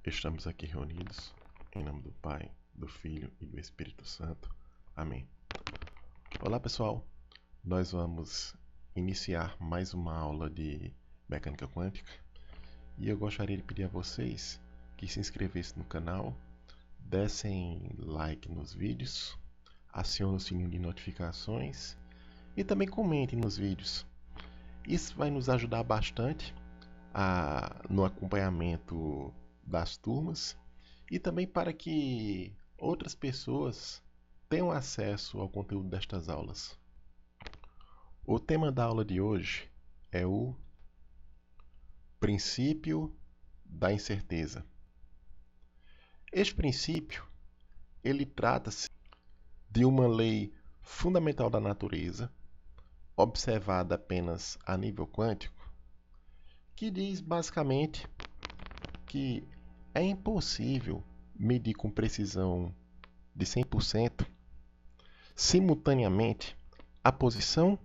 Estamos aqui reunidos em nome do Pai, do Filho e do Espírito Santo. Amém. Olá, pessoal. Nós vamos iniciar mais uma aula de mecânica quântica e eu gostaria de pedir a vocês que se inscrevessem no canal, dessem like nos vídeos, acionem o sininho de notificações e também comentem nos vídeos. Isso vai nos ajudar bastante no acompanhamento das turmas e também para que outras pessoas tenham acesso ao conteúdo destas aulas. O tema da aula de hoje é o princípio da incerteza. Este princípio, ele trata-se de uma lei fundamental da natureza, observada apenas a nível quântico, que diz basicamente que é impossível medir com precisão de 100% simultaneamente a posição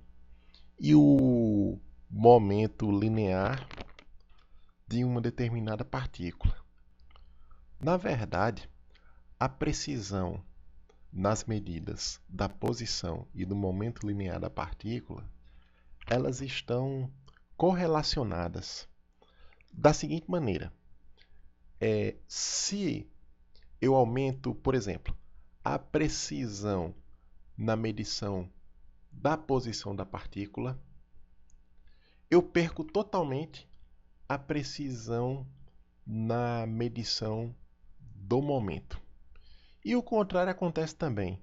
e o momento linear de uma determinada partícula. Na verdade, a precisão nas medidas da posição e do momento linear da partícula, elas estão correlacionadas da seguinte maneira. Se eu aumento, por exemplo, a precisão na medição da posição da partícula, eu perco totalmente a precisão na medição do momento. E o contrário acontece também.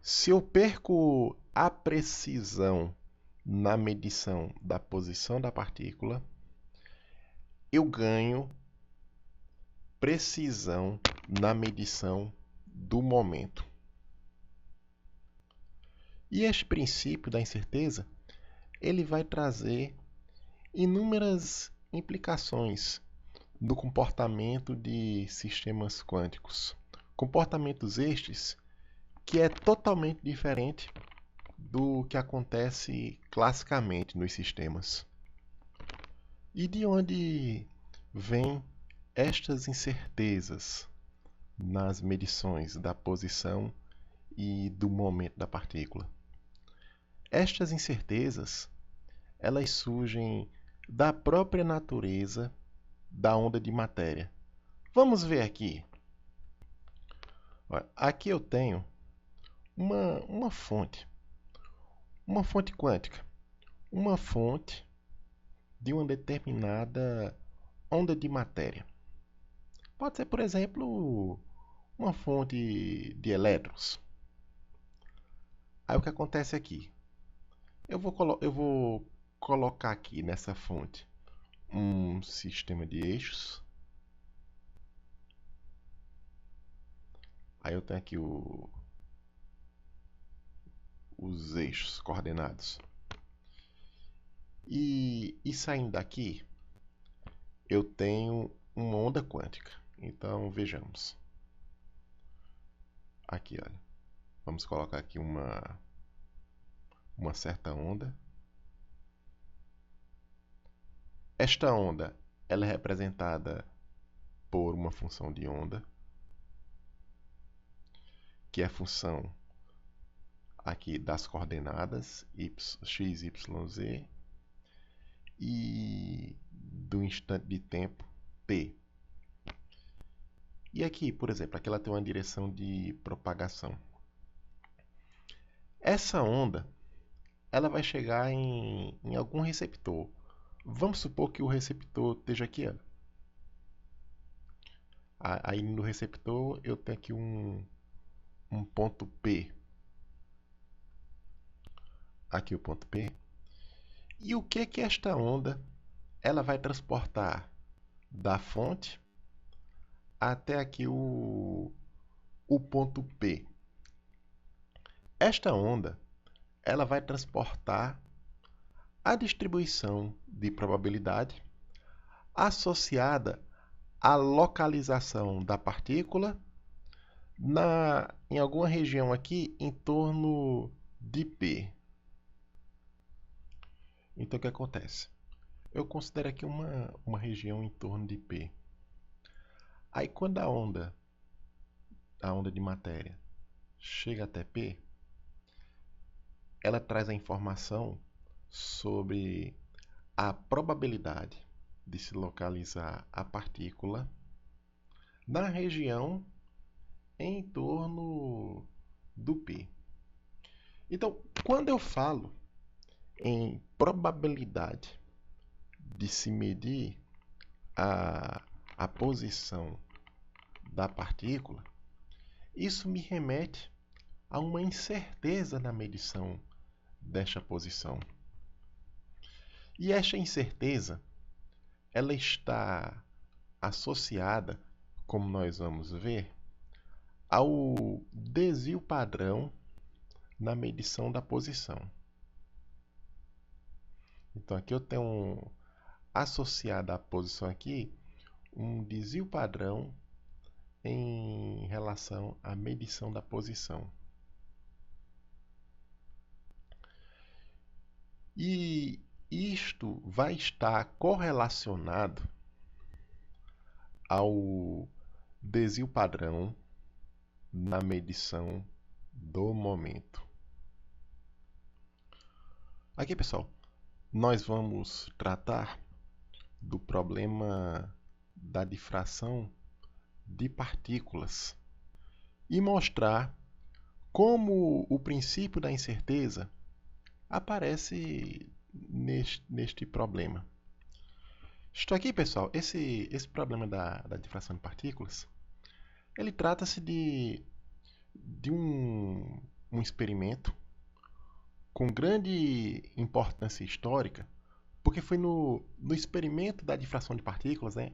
Se eu perco a precisão na medição da posição da partícula, eu ganho precisão na medição do momento. E este princípio da incerteza, ele vai trazer inúmeras implicações no comportamento de sistemas quânticos. Comportamentos estes que é totalmente diferente do que acontece classicamente nos sistemas. E de onde vêm estas incertezas nas medições da posição e do momento da partícula? Estas incertezas, elas surgem da própria natureza da onda de matéria. Vamos ver aqui. Aqui eu tenho uma fonte quântica, uma fonte de uma determinada onda de matéria. Pode ser, por exemplo, uma fonte de elétrons. Aí o que acontece aqui? Eu vou colocar aqui nessa fonte um sistema de eixos. Aí eu tenho aqui os eixos coordenados. E saindo daqui, eu tenho uma onda quântica. Então, vejamos. Aqui, olha. Vamos colocar aqui uma certa onda. Esta onda, ela é representada por uma função de onda, que é a função aqui das coordenadas x, y, z e do instante de tempo t. E aqui, por exemplo, aqui ela tem uma direção de propagação. Essa onda, ela vai chegar em algum receptor. Vamos supor que o receptor esteja aqui. Ó. Aí no receptor eu tenho aqui um ponto P. Aqui o ponto P. E o que esta onda ela vai transportar da fonte até aqui o ponto P. Esta onda ela vai transportar a distribuição de probabilidade associada à localização da partícula em alguma região aqui em torno de P. Então o que acontece? Eu considero aqui uma região em torno de P. Aí quando a onda de matéria, chega até P, ela traz a informação sobre a probabilidade de se localizar a partícula na região em torno do P. Então, quando eu falo em probabilidade de se medir a posição da partícula, isso me remete a uma incerteza na medição desta posição. E esta incerteza, ela está associada, como nós vamos ver, ao desvio padrão na medição da posição. Então aqui eu tenho associado à posição aqui um desvio padrão em relação à medição da posição. E isto vai estar correlacionado ao desvio padrão na medição do momento. Aqui, pessoal, nós vamos tratar do problema da difração de partículas e mostrar como o princípio da incerteza aparece neste problema. Isto aqui, pessoal, esse problema da difração de partículas, ele trata-se de um experimento com grande importância histórica, porque foi no experimento da difração de partículas, né?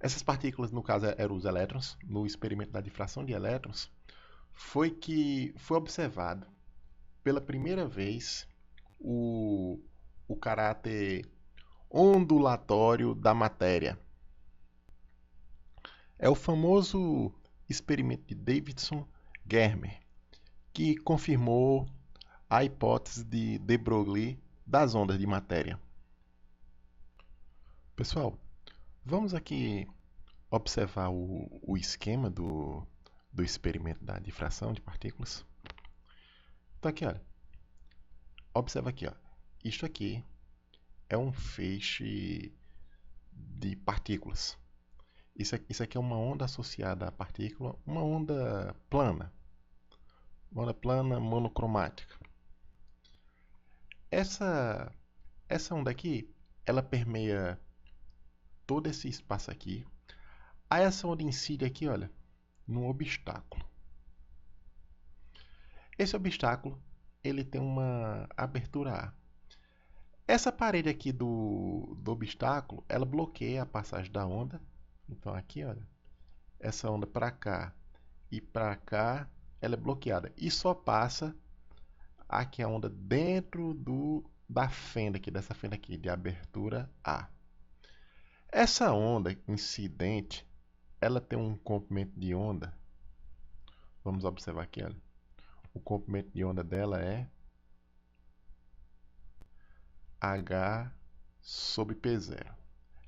Essas partículas, no caso, eram os elétrons. No experimento da difração de elétrons, foi que foi observado pela primeira vez o caráter ondulatório da matéria. É o famoso experimento de Davidson-Germer, que confirmou a hipótese de de Broglie das ondas de matéria. Pessoal, vamos aqui observar o esquema do experimento da difração de partículas. Então aqui, olha, observa aqui, ó, isto aqui é um feixe de partículas. Isso aqui é uma onda associada à partícula, uma onda plana monocromática. Essa onda aqui, ela permeia todo esse espaço aqui. Aí essa onda incide aqui, olha, num obstáculo. Esse obstáculo, ele tem uma abertura A. Essa parede aqui do obstáculo, ela bloqueia a passagem da onda. Então aqui, olha, essa onda para cá e para cá, ela é bloqueada. E só passa aqui a onda dentro da fenda aqui, dessa fenda aqui, de abertura A. Essa onda incidente, ela tem um comprimento de onda. Vamos observar aqui, olha. O comprimento de onda dela é H sobre P0.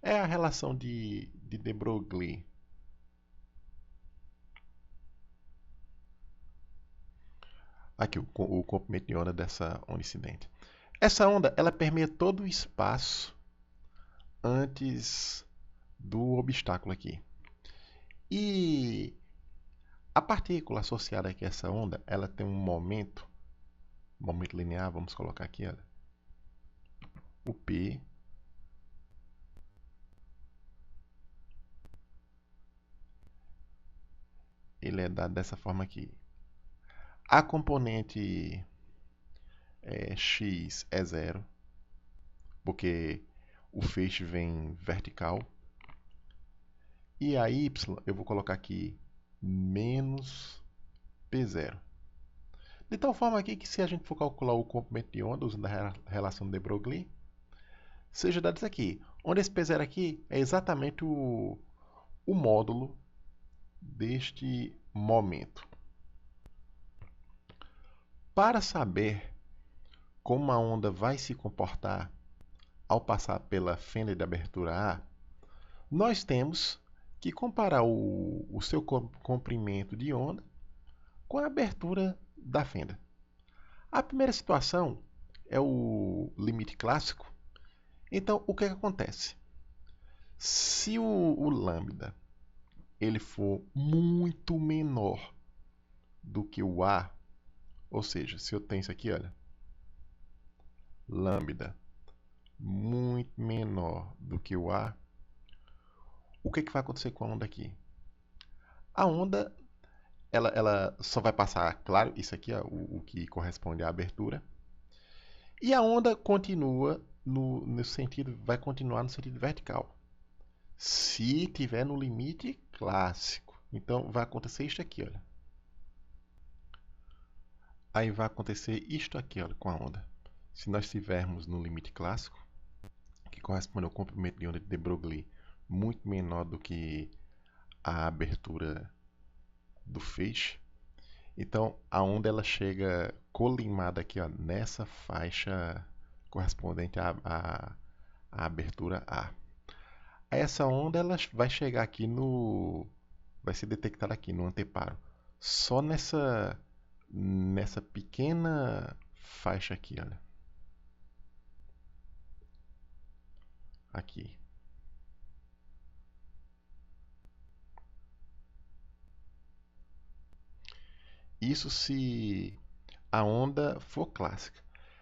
É a relação de de Broglie. Aqui o comprimento de onda dessa onda incidente. Essa onda, ela permeia todo o espaço antes do obstáculo aqui. E a partícula associada aqui a essa onda, ela tem um momento linear, vamos colocar aqui, olha, o P, ele é dado dessa forma aqui. A componente x é zero, porque o feixe vem vertical. E a y, eu vou colocar aqui menos P0. De tal forma aqui que se a gente for calcular o comprimento de onda usando a relação de Broglie, seja dado isso aqui, onde esse P0 aqui é exatamente o módulo deste momento. Para saber como a onda vai se comportar ao passar pela fenda de abertura A, nós temos que comparar o seu comprimento de onda com a abertura da fenda. A primeira situação é o limite clássico. Então, o que acontece? Se o lambda ele for muito menor do que o A, ou seja, se eu tenho isso aqui, olha, lambda muito menor do que o A, o que vai acontecer com a onda aqui? A onda ela só vai passar, claro, isso aqui é o que corresponde à abertura, e a onda continua no sentido, vai continuar no sentido vertical. Se tiver no limite clássico, então vai acontecer isto aqui, olha. Aí vai acontecer isto aqui, olha, com a onda. Se nós estivermos no limite clássico, que corresponde ao comprimento de onda de de Broglie muito menor do que a abertura do feixe, então a onda ela chega colimada aqui, ó, nessa faixa correspondente à abertura A. Essa onda ela vai chegar aqui vai ser detectada aqui no anteparo, só nessa pequena faixa aqui, olha. Aqui. Isso se a onda for clássica.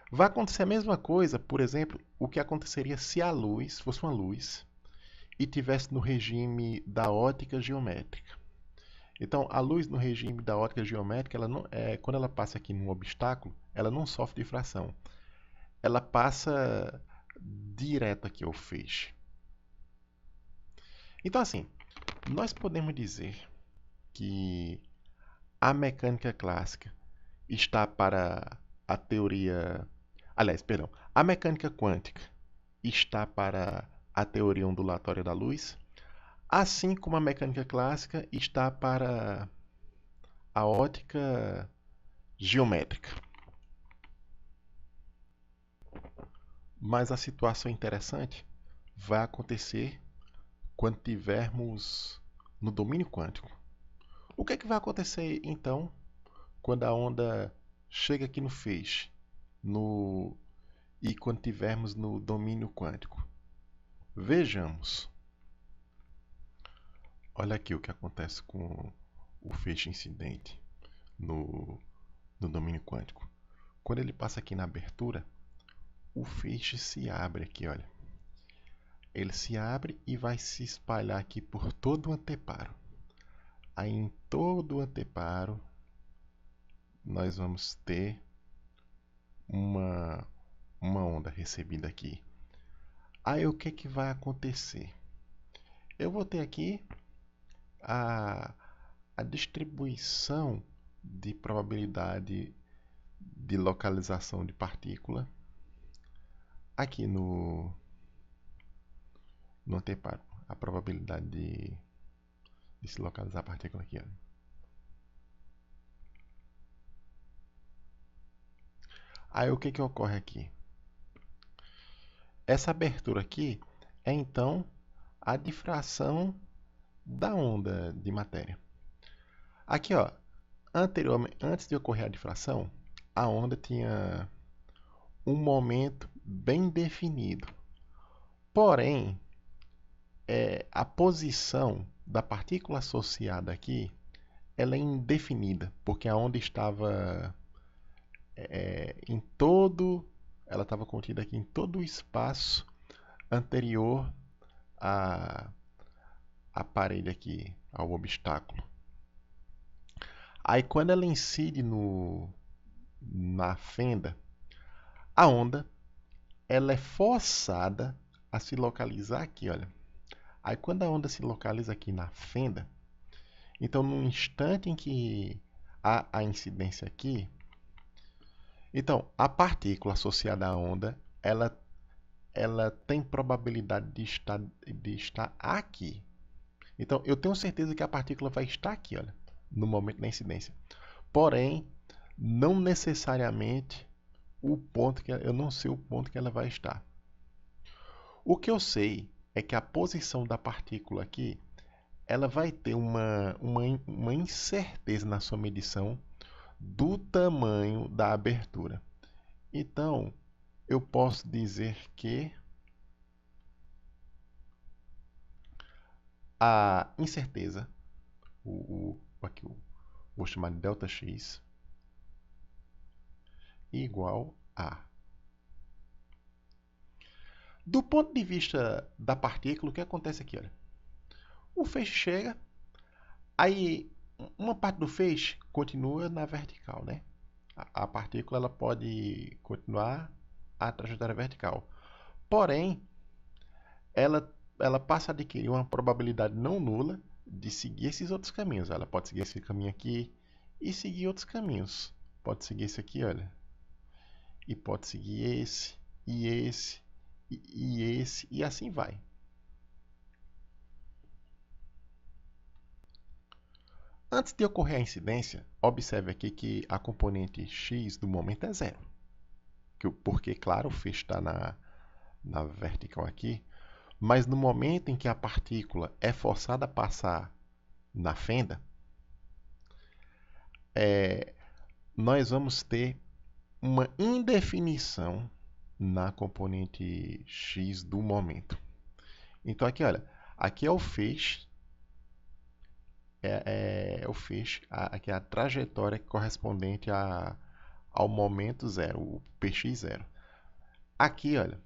Vai acontecer a mesma coisa, por exemplo, o que aconteceria se a luz fosse uma luz e tivesse no regime da ótica geométrica. Então, a luz no regime da ótica geométrica, ela não, quando ela passa aqui num obstáculo, ela não sofre difração. Ela passa direto aqui ao feixe. Então, assim, nós podemos dizer que a mecânica clássica está para a teoria... Aliás, perdão. A mecânica quântica está para a teoria ondulatória da luz, assim como a mecânica clássica está para a ótica geométrica. Mas a situação interessante vai acontecer quando tivermos no domínio quântico. O que é que vai acontecer então quando a onda chega aqui no feixe e quando tivermos no domínio quântico? Vejamos. Olha aqui o que acontece com o feixe incidente no domínio quântico. Quando ele passa aqui na abertura, o feixe se abre aqui, olha. Ele se abre e vai se espalhar aqui por todo o anteparo. Aí em todo o anteparo nós vamos ter uma onda recebida aqui. Aí o que vai acontecer? Eu vou ter aqui a distribuição de probabilidade de localização de partícula aqui no anteparo. A probabilidade de se localizar a partícula aqui, olha. Aí o que ocorre aqui? Essa abertura aqui é então a difração da onda de matéria. Aqui, ó, anteriormente, antes de ocorrer a difração, a onda tinha um momento bem definido. Porém, a posição da partícula associada aqui ela é indefinida, porque a onda estava em todo, ela estava contida aqui em todo o espaço anterior à parede aqui, ao obstáculo. Aí quando ela incide na fenda, a onda ela é forçada a se localizar aqui, olha. Aí quando a onda se localiza aqui na fenda, então no instante em que há a incidência aqui, então a partícula associada à onda, ela tem probabilidade de estar aqui. Então eu tenho certeza que a partícula vai estar aqui, olha, no momento da incidência. Porém, não necessariamente o ponto que eu não sei o ponto que ela vai estar. O que eu sei é que a posição da partícula aqui ela vai ter uma incerteza na sua medição do tamanho da abertura. Então, eu posso dizer que a incerteza, aqui eu vou chamar de ΔX, igual a. Do ponto de vista da partícula, o que acontece aqui? Olha? O feixe chega, aí uma parte do feixe continua na vertical, né? A partícula ela pode continuar a trajetória vertical. Porém, ela passa a adquirir uma probabilidade não nula de seguir esses outros caminhos. Ela pode seguir esse caminho aqui e seguir outros caminhos. Pode seguir esse aqui, olha. E pode seguir esse, e esse, e esse, e assim vai. Antes de ocorrer a incidência, observe aqui que a componente x do momento é zero. Porque, claro, o feixe está na vertical aqui, mas no momento em que a partícula é forçada a passar na fenda, nós vamos ter uma indefinição na componente x do momento. Então aqui, olha, aqui é o feixe, aqui é a trajetória correspondente ao momento zero, o px0. Aqui, olha,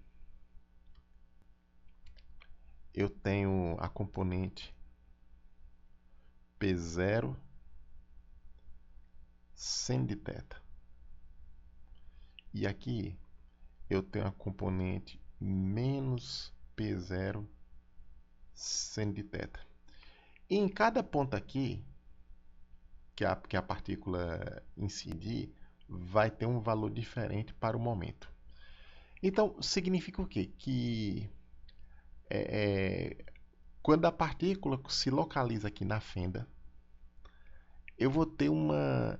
eu tenho a componente P0 seno de θ. E aqui eu tenho a componente menos P0 seno de θ. E em cada ponto aqui, que a partícula incidir, vai ter um valor diferente para o momento. Então, significa o quê? Que quando a partícula se localiza aqui na fenda, eu vou ter uma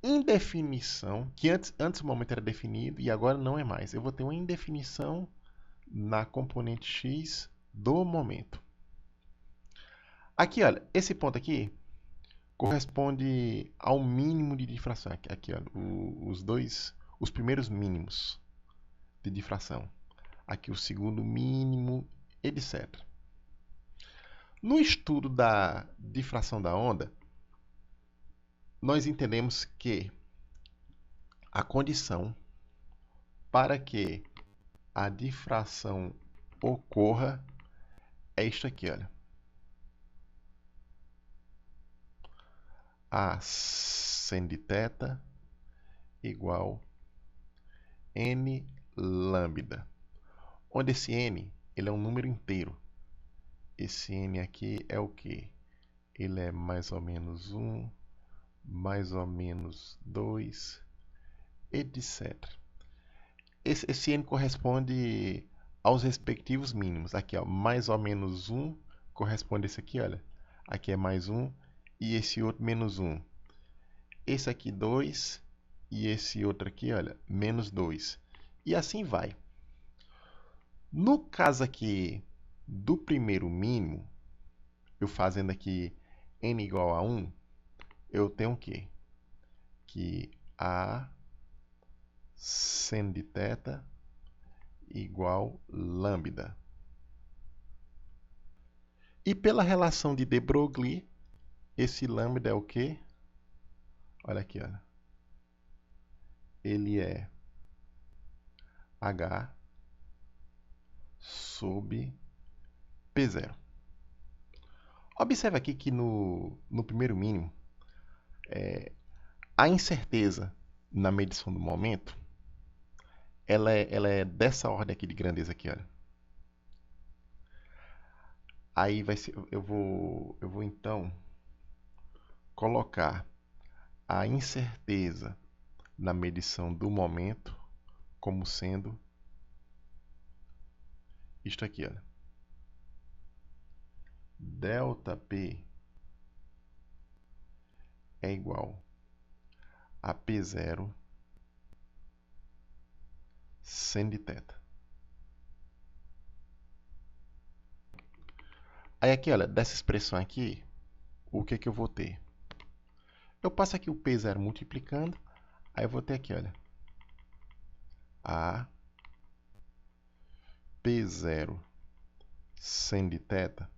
indefinição, que antes o momento era definido e agora não é mais. Eu vou ter uma indefinição na componente x do momento. Aqui, olha, esse ponto aqui corresponde ao mínimo de difração. Aqui, olha, os primeiros mínimos de difração. Aqui o segundo mínimo, etc. No estudo da difração da onda, nós entendemos que a condição para que a difração ocorra é isto aqui, olha. A seno de θ igual n lambda, onde esse n ele é um número inteiro. Esse n aqui é o quê? Ele é mais ou menos 1, mais ou menos 2, etc. Esse n corresponde aos respectivos mínimos. Aqui, ó, mais ou menos 1 corresponde a esse aqui, olha. Aqui é mais 1 e esse outro menos 1. Esse aqui 2 e esse outro aqui, olha, menos 2. E assim vai. No caso aqui do primeiro mínimo, eu fazendo aqui n igual a 1, eu tenho o quê? Que a seno de θ igual lambda. E pela relação de de Broglie, esse lambda é o quê? Olha aqui, olha. Ele é H sobre P0. Observe aqui que no primeiro mínimo, a incerteza na medição do momento, ela é dessa ordem aqui de grandeza aqui, olha. Aí vai ser, eu vou então colocar a incerteza na medição do momento como sendo isto aqui, olha. ΔP é igual a P0 seno de θ. Aí aqui, olha, dessa expressão aqui, o que que eu vou ter? Eu passo aqui o P0 multiplicando, aí eu vou ter aqui, olha, a P0 seno de θ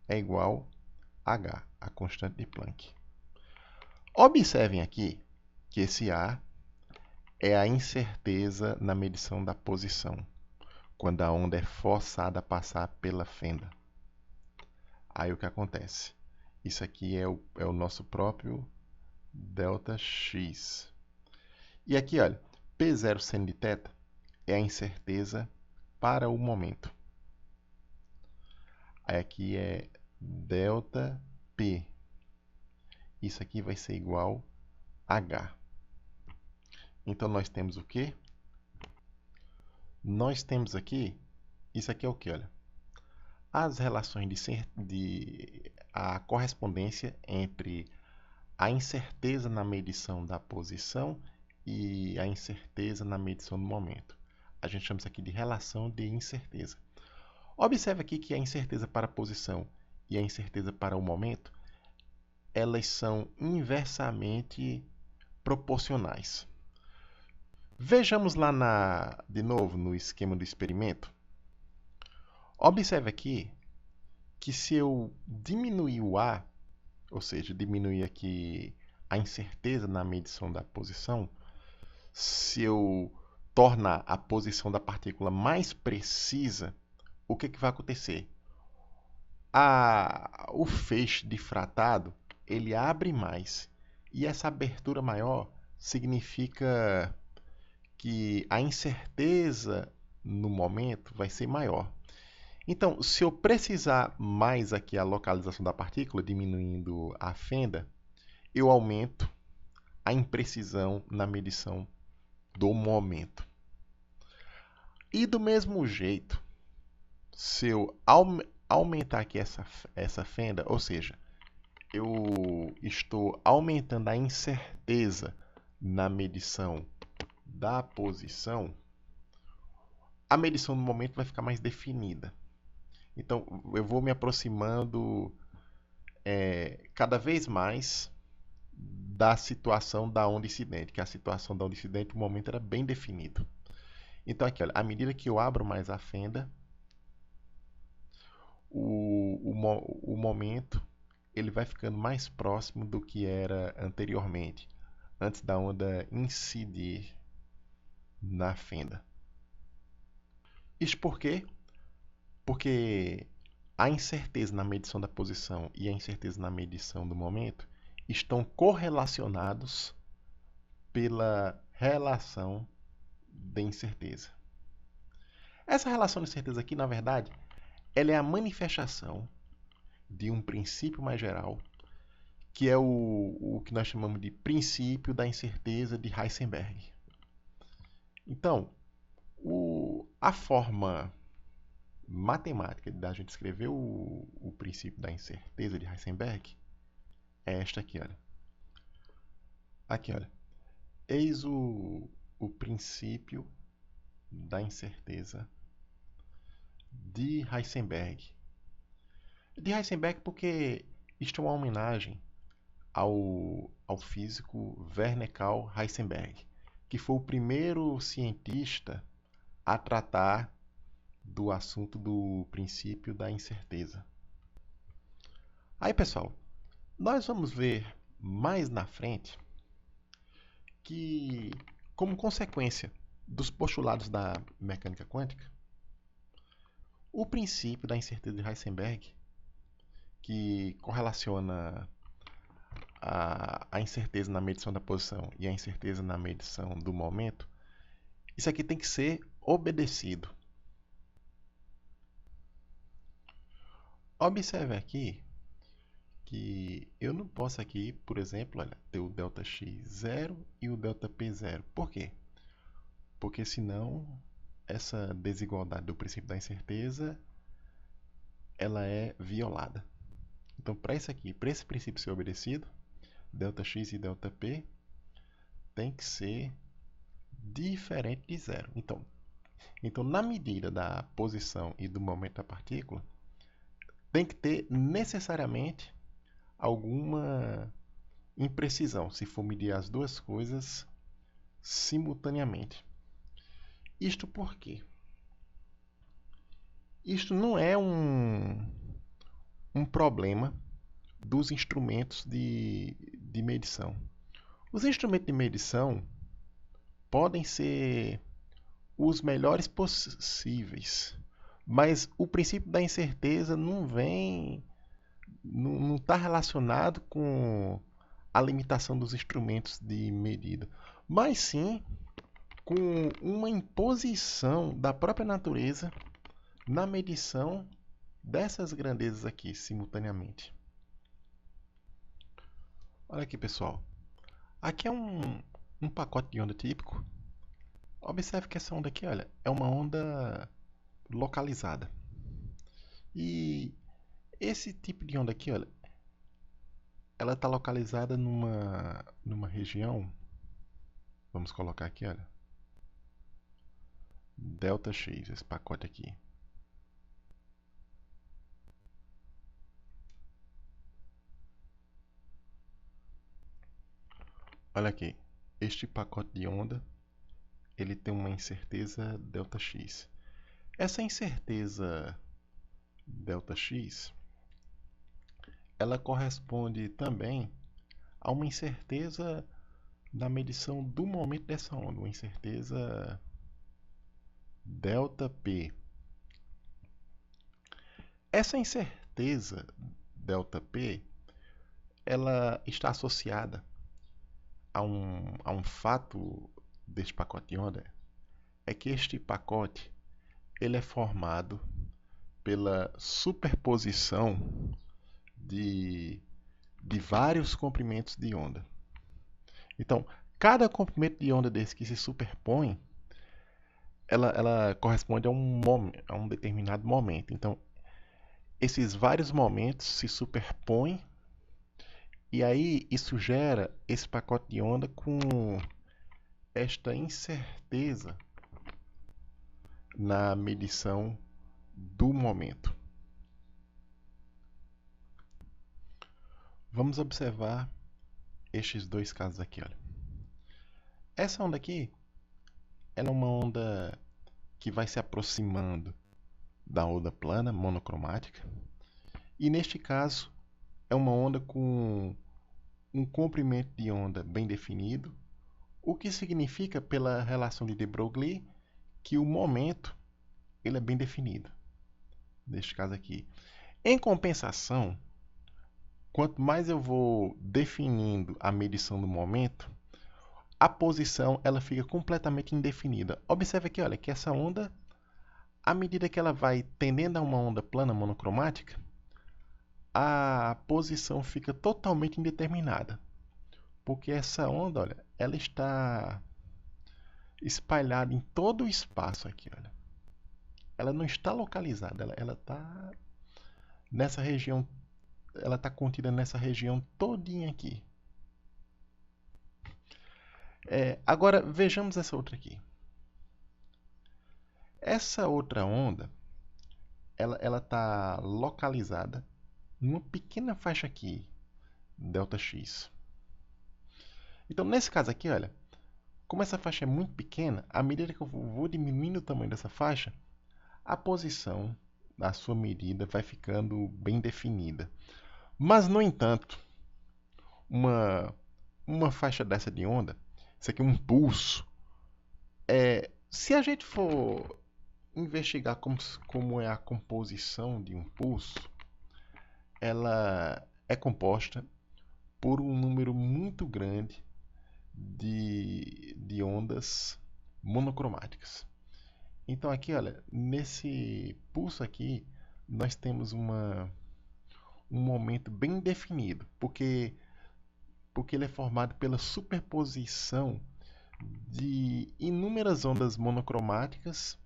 é igual a H, a constante de Planck. Observem aqui que esse A é a incerteza na medição da posição, quando a onda é forçada a passar pela fenda. Aí o que acontece? Isso aqui é o nosso próprio ΔX. E aqui, olha, P0 seno de θ é a incerteza para o momento. Aí aqui é ΔP. Isso aqui vai ser igual a H. Então, nós temos o quê? Nós temos aqui, isso aqui é o quê? Olha, as relações a correspondência entre a incerteza na medição da posição e a incerteza na medição do momento. A gente chama isso aqui de relação de incerteza. Observe aqui que a incerteza para a posição e a incerteza para o momento, elas são inversamente proporcionais. Vejamos lá de novo no esquema do experimento. Observe aqui que se eu diminuir o A, ou seja, diminuir aqui a incerteza na medição da posição, se eu tornar a posição da partícula mais precisa, o que vai acontecer? O feixe difratado ele abre mais, e essa abertura maior significa que a incerteza no momento vai ser maior. Então, se eu precisar mais aqui a localização da partícula, diminuindo a fenda, eu aumento a imprecisão na medição do momento. E do mesmo jeito, se eu aumentar aqui essa fenda, ou seja, eu estou aumentando a incerteza na medição da posição, a medição do momento vai ficar mais definida. Então, eu vou me aproximando cada vez mais da situação da onda incidente, que a situação da onda incidente, o momento era bem definido. Então, aqui, olha, à medida que eu abro mais a fenda, o momento ele vai ficando mais próximo do que era anteriormente, antes da onda incidir na fenda. Isso por quê? Porque a incerteza na medição da posição e a incerteza na medição do momento estão correlacionados pela relação de incerteza. Essa relação de incerteza aqui, na verdade, ela é a manifestação de um princípio mais geral, que é o que nós chamamos de princípio da incerteza de Heisenberg. Então, a forma matemática da gente escrever o princípio da incerteza de Heisenberg é esta aqui, olha. Aqui, olha. Eis o princípio da incerteza de Heisenberg. De Heisenberg porque isto é uma homenagem ao físico Werner Karl Heisenberg, que foi o primeiro cientista a tratar do assunto do princípio da incerteza. Aí, pessoal, nós vamos ver mais na frente que, como consequência dos postulados da mecânica quântica, o princípio da incerteza de Heisenberg, que correlaciona a incerteza na medição da posição e a incerteza na medição do momento, isso aqui tem que ser obedecido. Observe aqui que eu não posso aqui, por exemplo, olha, ter o ΔX0 e o ΔP0. Por quê? Porque senão essa desigualdade do princípio da incerteza ela é violada. Então, para isso aqui, para esse princípio ser obedecido, ΔX e ΔP tem que ser diferente de zero. Então, na medida da posição e do momento da partícula, tem que ter necessariamente alguma imprecisão, se for medir as duas coisas simultaneamente. Isto por quê? Isto não é um problema dos instrumentos de medição. Os instrumentos de medição podem ser os melhores possíveis, mas o princípio da incerteza não está relacionado com a limitação dos instrumentos de medida, mas sim com uma imposição da própria natureza na medição dessas grandezas aqui simultaneamente. Olha aqui, pessoal. Aqui é um pacote de onda típico. Observe que essa onda aqui, olha, é uma onda localizada. E esse tipo de onda aqui, olha, ela está localizada numa região, vamos colocar aqui, olha, ΔX, esse pacote aqui. Olha aqui, este pacote de onda, ele tem uma incerteza ΔX. Essa incerteza ΔX, ela corresponde também a uma incerteza da medição do momento dessa onda, uma incerteza ΔP. Essa incerteza ΔP, ela está associada a um fato deste pacote de onda, é que este pacote ele é formado pela superposição de vários comprimentos de onda. Então, cada comprimento de onda desse que se superpõe, ela corresponde a um determinado momento. Então, esses vários momentos se superpõem e aí isso gera esse pacote de onda com esta incerteza na medição do momento. Vamos observar estes dois casos aqui, olha. Essa onda aqui, ela é uma onda que vai se aproximando da onda plana monocromática. E neste caso, é uma onda com um comprimento de onda bem definido, o que significa, pela relação de de Broglie, que o momento ele é bem definido. Neste caso aqui. Em compensação, quanto mais eu vou definindo a medição do momento, a posição ela fica completamente indefinida. Observe aqui, olha, que essa onda, à medida que ela vai tendendo a uma onda plana monocromática, a posição fica totalmente indeterminada. Porque essa onda, olha, ela está espalhada em todo o espaço aqui, olha. Ela não está localizada, ela está nessa região, ela está contida nessa região todinha aqui. Agora vejamos essa outra aqui. Essa outra onda, ela está localizada numa pequena faixa aqui, ΔX. Então, nesse caso aqui, olha, como essa faixa é muito pequena, à medida que eu vou diminuindo o tamanho dessa faixa, a posição da sua medida vai ficando bem definida. Mas, no entanto, uma faixa dessa de onda, isso aqui é um pulso, se a gente for investigar como é a composição de um pulso, ela é composta por um número muito grande de ondas monocromáticas. Então aqui, olha, nesse pulso aqui, nós temos um momento bem definido, porque ele é formado pela superposição de inúmeras ondas monocromáticas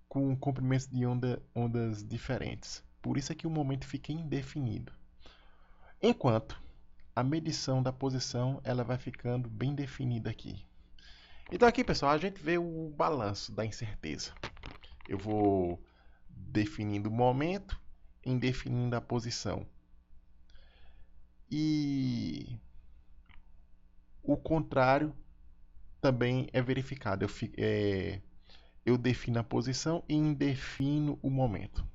com comprimentos de ondas diferentes. Por isso é que o momento fica indefinido. Enquanto a medição da posição ela vai ficando bem definida aqui. Então aqui, pessoal, a gente vê o balanço da incerteza. Eu vou definindo o momento indefinindo a posição. E o contrário também é verificado. Eu defino a posição e indefino o momento.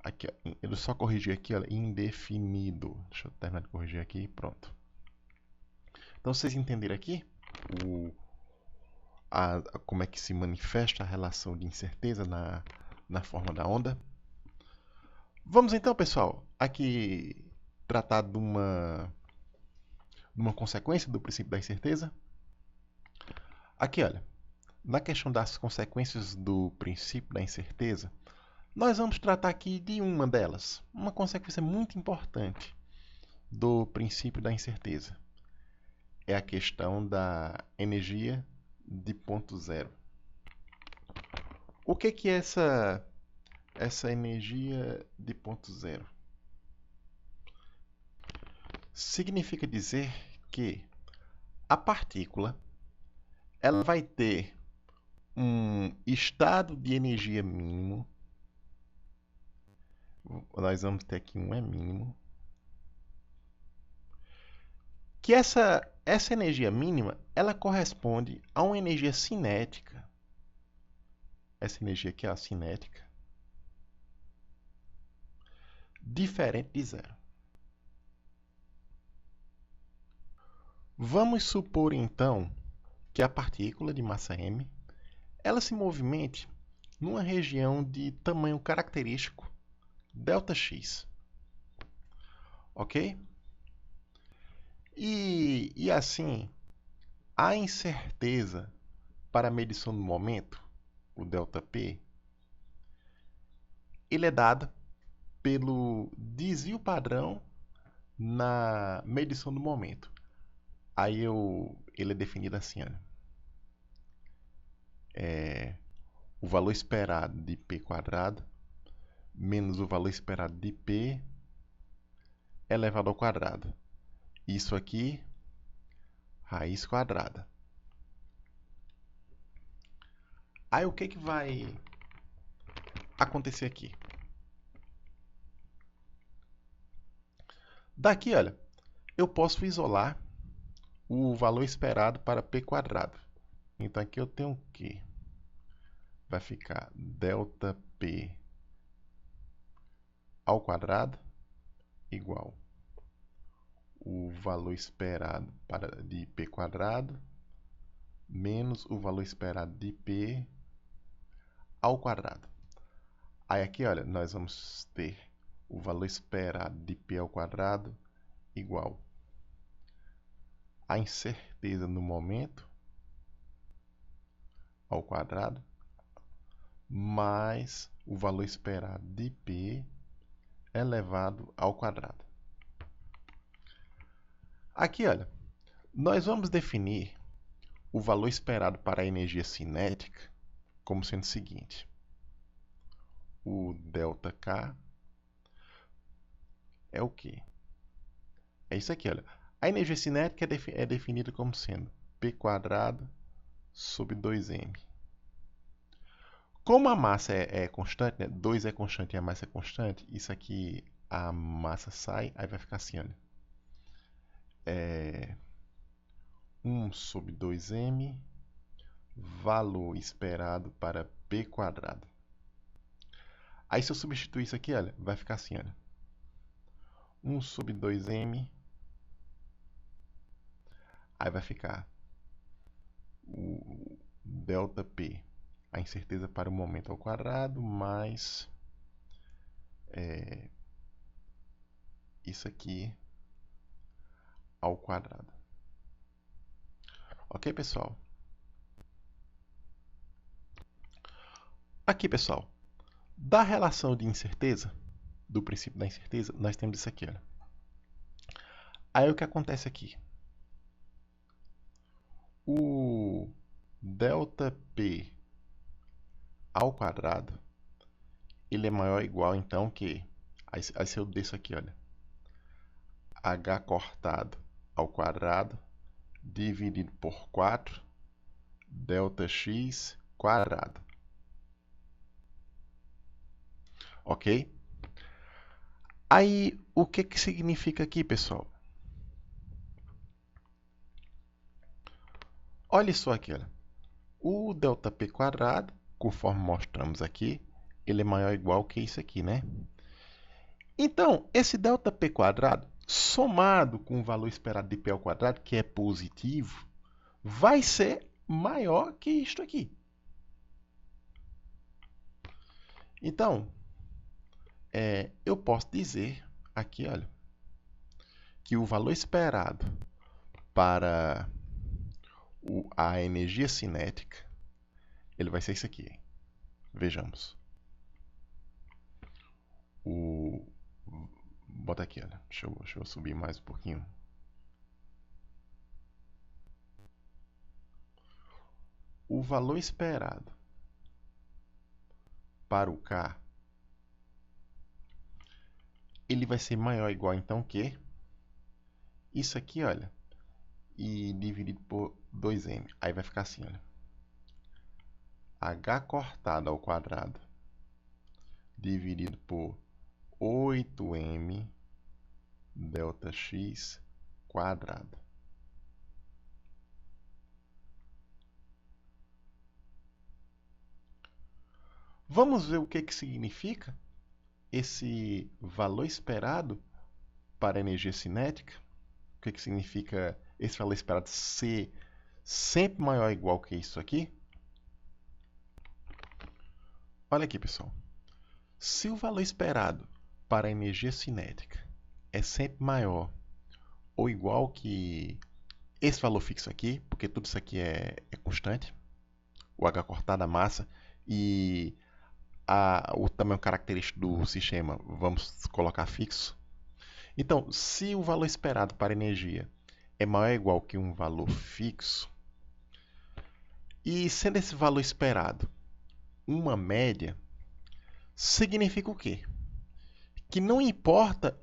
Aqui, ó, eu só corrigi aqui, olha, indefinido. Deixa eu terminar de corrigir aqui, pronto. Então, vocês entenderam aqui como é que se manifesta a relação de incerteza na forma da onda? Vamos então, pessoal, aqui tratar de uma consequência do princípio da incerteza. Aqui, olha, na questão das consequências do princípio da incerteza, nós vamos tratar aqui de uma delas, uma consequência muito importante do princípio da incerteza. É a questão da energia de ponto zero. O que é essa energia de ponto zero? Significa dizer que a partícula ela vai ter um estado de energia mínimo. Nós vamos ter aqui um E mínimo. Que essa energia mínima ela corresponde a uma energia cinética. Essa energia aqui é a cinética. Diferente de zero. Vamos supor então que a partícula de massa m ela se movimente numa região de tamanho característico ΔX. Ok? E assim, a incerteza para a medição do momento, o ΔP, ele é dado pelo desvio padrão na medição do momento. Aí ele é definido assim, olha. O valor esperado de P quadrado menos o valor esperado de P elevado ao quadrado. Isso aqui, raiz quadrada. Aí o que vai acontecer aqui? Daqui, olha, eu posso isolar o valor esperado para P quadrado. Então aqui eu tenho o quê? Vai ficar ΔP ao quadrado igual o valor esperado de P quadrado menos o valor esperado de P ao quadrado. Aí aqui, olha, nós vamos ter o valor esperado de P ao quadrado igual a incerteza no momento ao quadrado mais o valor esperado de P elevado ao quadrado. Aqui, olha, nós vamos definir o valor esperado para a energia cinética como sendo o seguinte. O ΔK é o quê? É isso aqui, olha. A energia cinética é definida como sendo P quadrado sobre 2m. Como a massa é constante, né? 2 é constante e a massa é constante, isso aqui, a massa sai, aí vai ficar assim, olha. 1 sobre 2m, valor esperado para P quadrado. Aí se eu substituir isso aqui, olha, vai ficar assim, olha. 1 sobre 2m, aí vai ficar o ΔP, a incerteza para o momento ao quadrado, mais isso aqui ao quadrado. Ok, pessoal? Aqui, pessoal, da relação de incerteza, do princípio da incerteza, nós temos isso aqui, olha. Aí o que acontece aqui? O ΔP ao quadrado, ele é maior ou igual, então, que... Aí se eu desço aqui, olha. H cortado ao quadrado, dividido por 4, ΔX quadrado. ok? Aí, o que que significa aqui, pessoal? Olha só aqui, olha. O ΔP quadrado, conforme mostramos aqui, ele é maior ou igual que isso aqui, né? Então, esse ΔP quadrado, somado com o valor esperado de P ao quadrado, que é positivo, vai ser maior que isto aqui. Então, eu posso dizer aqui, olha, que o valor esperado para a energia cinética, ele vai ser isso aqui. Vejamos. Bota aqui, olha. Deixa eu subir mais um pouquinho. O valor esperado para o K, ele vai ser maior ou igual, então, que isso aqui, olha, e dividido por 2m. Aí vai ficar assim, olha. H cortado ao quadrado dividido por 8m ΔX quadrado. Vamos ver o que que significa esse valor esperado para a energia cinética. O que que significa esse valor esperado ser sempre maior ou igual que isso aqui? Olha aqui, pessoal. Se o valor esperado para a energia cinética é sempre maior ou igual que esse valor fixo aqui, porque tudo isso aqui é constante, o H cortado, a massa, e o tamanho característico do sistema, vamos colocar fixo. Então, se o valor esperado para a energia é maior ou igual que um valor fixo, e sendo esse valor esperado uma média, significa o quê? Que não importa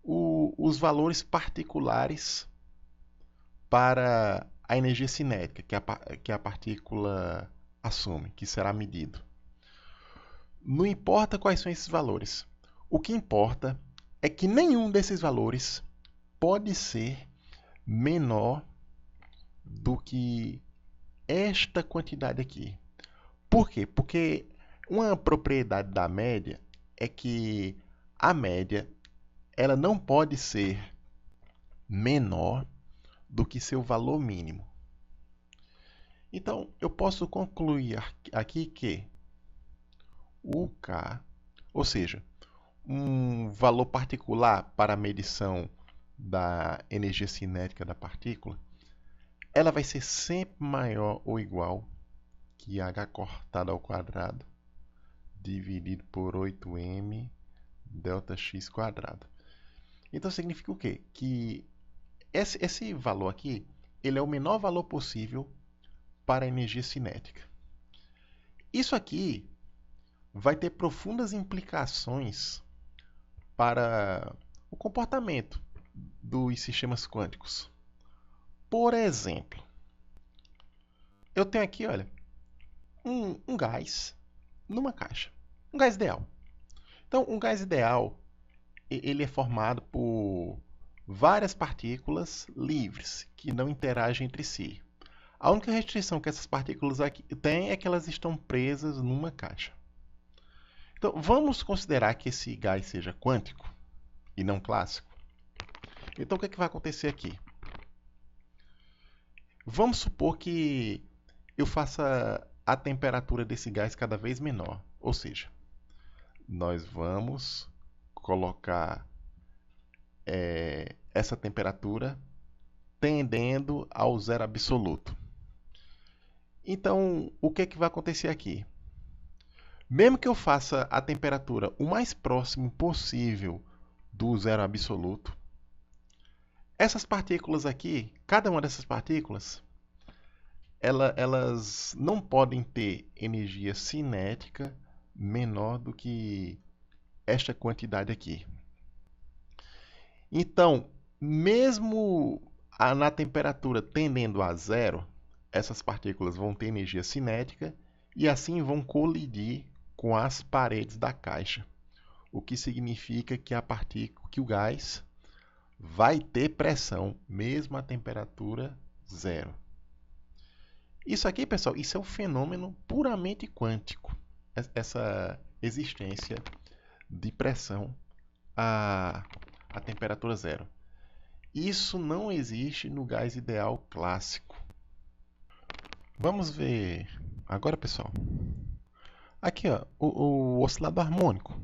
os valores particulares para a energia cinética que a partícula assume, que será medido. Não importa quais são esses valores. O que importa é que nenhum desses valores pode ser menor do que esta quantidade aqui. Por quê? Porque uma propriedade da média é que a média ela não pode ser menor do que seu valor mínimo. Então, eu posso concluir aqui que o K, ou seja, um valor particular para a medição da energia cinética da partícula, ela vai ser sempre maior ou igual que h cortado ao quadrado dividido por 8m ΔX quadrado. Então significa o quê? Que esse valor aqui, ele é o menor valor possível para a energia cinética. Isso aqui vai ter profundas implicações para o comportamento dos sistemas quânticos. Por exemplo, eu tenho aqui, olha, um gás numa caixa. Um gás ideal. Então, um gás ideal, ele é formado por várias partículas livres, que não interagem entre si. A única restrição que essas partículas aqui têm é que elas estão presas numa caixa. Então, vamos considerar que esse gás seja quântico e não clássico. Então, o que vai acontecer aqui? Vamos supor que eu faça a temperatura desse gás cada vez menor. Ou seja, nós vamos colocar essa temperatura tendendo ao zero absoluto. Então, o que vai acontecer aqui? Mesmo que eu faça a temperatura o mais próximo possível do zero absoluto, essas partículas aqui, cada uma dessas partículas, elas não podem ter energia cinética menor do que esta quantidade aqui. Então, mesmo na temperatura tendendo a zero, essas partículas vão ter energia cinética e assim vão colidir com as paredes da caixa. o que significa que que o gás vai ter pressão, mesmo a temperatura zero. Isso aqui, pessoal, isso é um fenômeno puramente quântico. Essa existência de pressão a temperatura zero. Isso não existe no gás ideal clássico. Vamos ver agora, pessoal. Aqui, ó, o oscilador harmônico.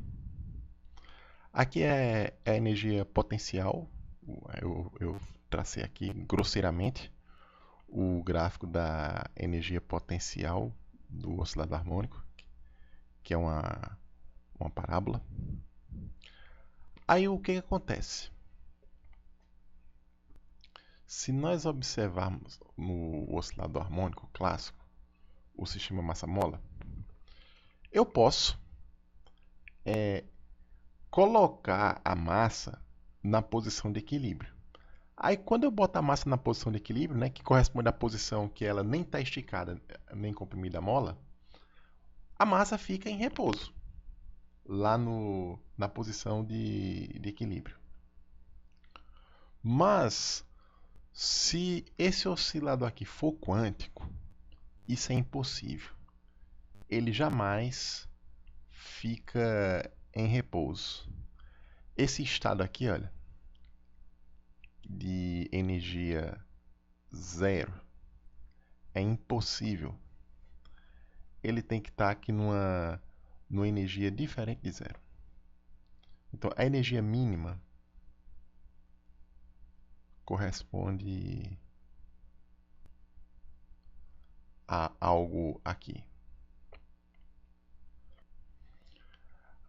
Aqui é a energia potencial. Eu tracei aqui grosseiramente o gráfico da energia potencial do oscilador harmônico, que é uma parábola. Aí o que acontece? Se nós observarmos no oscilador harmônico clássico o sistema massa-mola, eu posso colocar a massa na posição de equilíbrio. Aí quando eu boto a massa na posição de equilíbrio, né, que corresponde à posição que ela nem está esticada nem comprimida a mola, a massa fica em repouso, lá na posição de equilíbrio. Mas, se esse oscilador aqui for quântico, isso é impossível. Ele jamais fica em repouso. Esse estado aqui, olha, de energia zero, é impossível. Ele tem que estar aqui numa energia diferente de zero. Então, a energia mínima corresponde a algo aqui.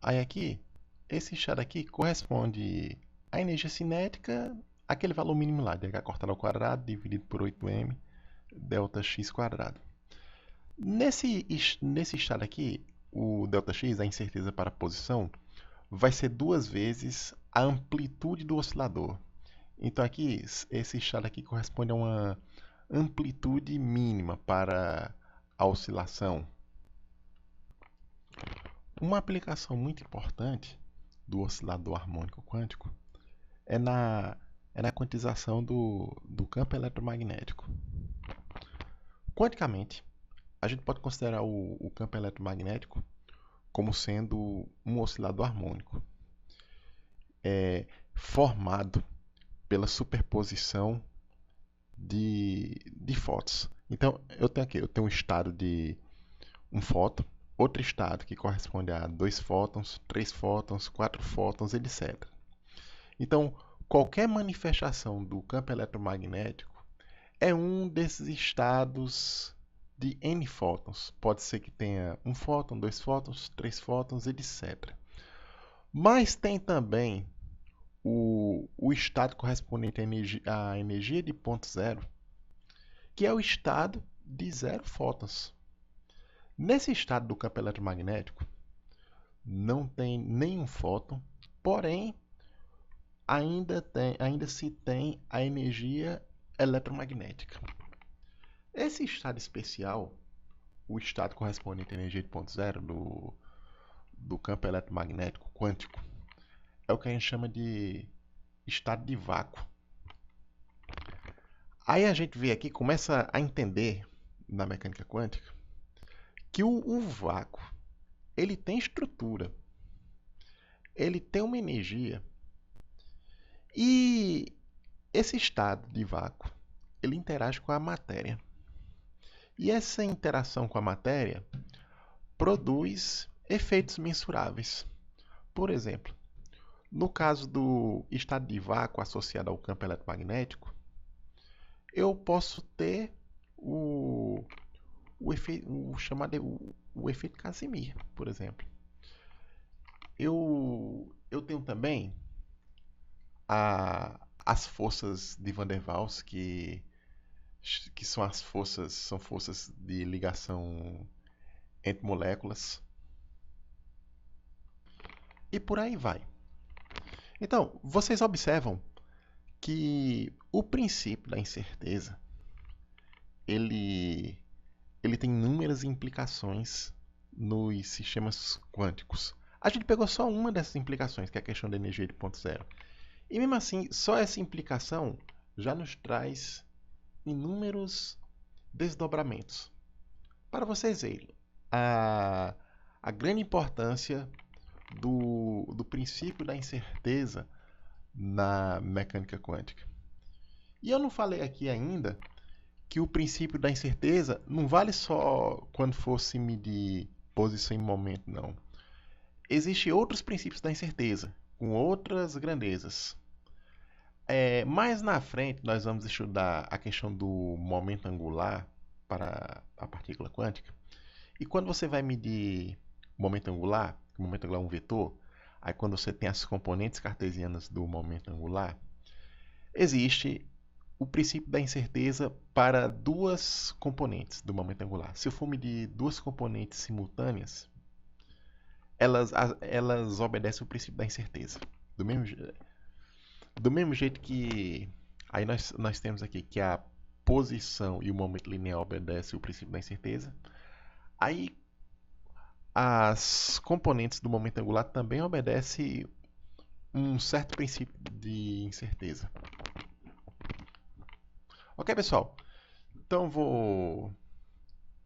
Aí aqui, esse estado aqui corresponde à energia cinética, aquele valor mínimo lá, dH cortado ao quadrado, dividido por 8m, delta x quadrado. Nesse estado aqui, o ΔX, a incerteza para a posição, vai ser 2 vezes a amplitude do oscilador. Então aqui, esse estado aqui corresponde a uma amplitude mínima para a oscilação. Uma aplicação muito importante do oscilador harmônico quântico é na quantização do campo eletromagnético. Quanticamente, a gente pode considerar o campo eletromagnético como sendo um oscilador harmônico, formado pela superposição de fótons. Então, eu tenho um estado de um fóton, outro estado que corresponde a 2 fótons, 3 fótons, 4 fótons, etc. Então, qualquer manifestação do campo eletromagnético é um desses estados de N fótons. Pode ser que tenha 1 fóton, 2 fótons, 3 fótons, etc. Mas tem também o estado correspondente à energia de ponto zero, que é o estado de 0 fótons. Nesse estado do campo eletromagnético, não tem nenhum fóton, porém, ainda se tem a energia eletromagnética. Esse estado especial, o estado correspondente à energia de ponto zero do campo eletromagnético quântico, é o que a gente chama de estado de vácuo. Aí a gente vê aqui, começa a entender na mecânica quântica que o vácuo, ele tem estrutura, ele tem uma energia, e esse estado de vácuo, ele interage com a matéria. E essa interação com a matéria produz efeitos mensuráveis. Por exemplo, no caso do estado de vácuo associado ao campo eletromagnético, eu posso ter o efeito Casimir, por exemplo. Eu tenho também as forças de Van der Waals, que são forças de ligação entre moléculas. E por aí vai. Então, vocês observam que o princípio da incerteza ele tem inúmeras implicações nos sistemas quânticos. A gente pegou só uma dessas implicações, que é a questão da energia de ponto zero. E mesmo assim, só essa implicação já nos traz inúmeros desdobramentos. Para vocês verem a grande importância do princípio da incerteza na mecânica quântica. E eu não falei aqui ainda que o princípio da incerteza não vale só quando fosse medir posição em momento, não. Existem outros princípios da incerteza, com outras grandezas. Mais na frente, nós vamos estudar a questão do momento angular para a partícula quântica. E quando você vai medir o momento angular é um vetor, aí quando você tem as componentes cartesianas do momento angular, existe o princípio da incerteza para duas componentes do momento angular. Se eu for medir duas componentes simultâneas, elas obedecem o princípio da incerteza. Do mesmo jeito que aí nós temos aqui que a posição e o momento linear obedecem o princípio da incerteza. Aí as componentes do momento angular também obedecem um certo princípio de incerteza. Ok, pessoal? Então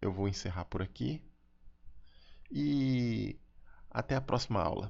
eu vou encerrar por aqui e até a próxima aula.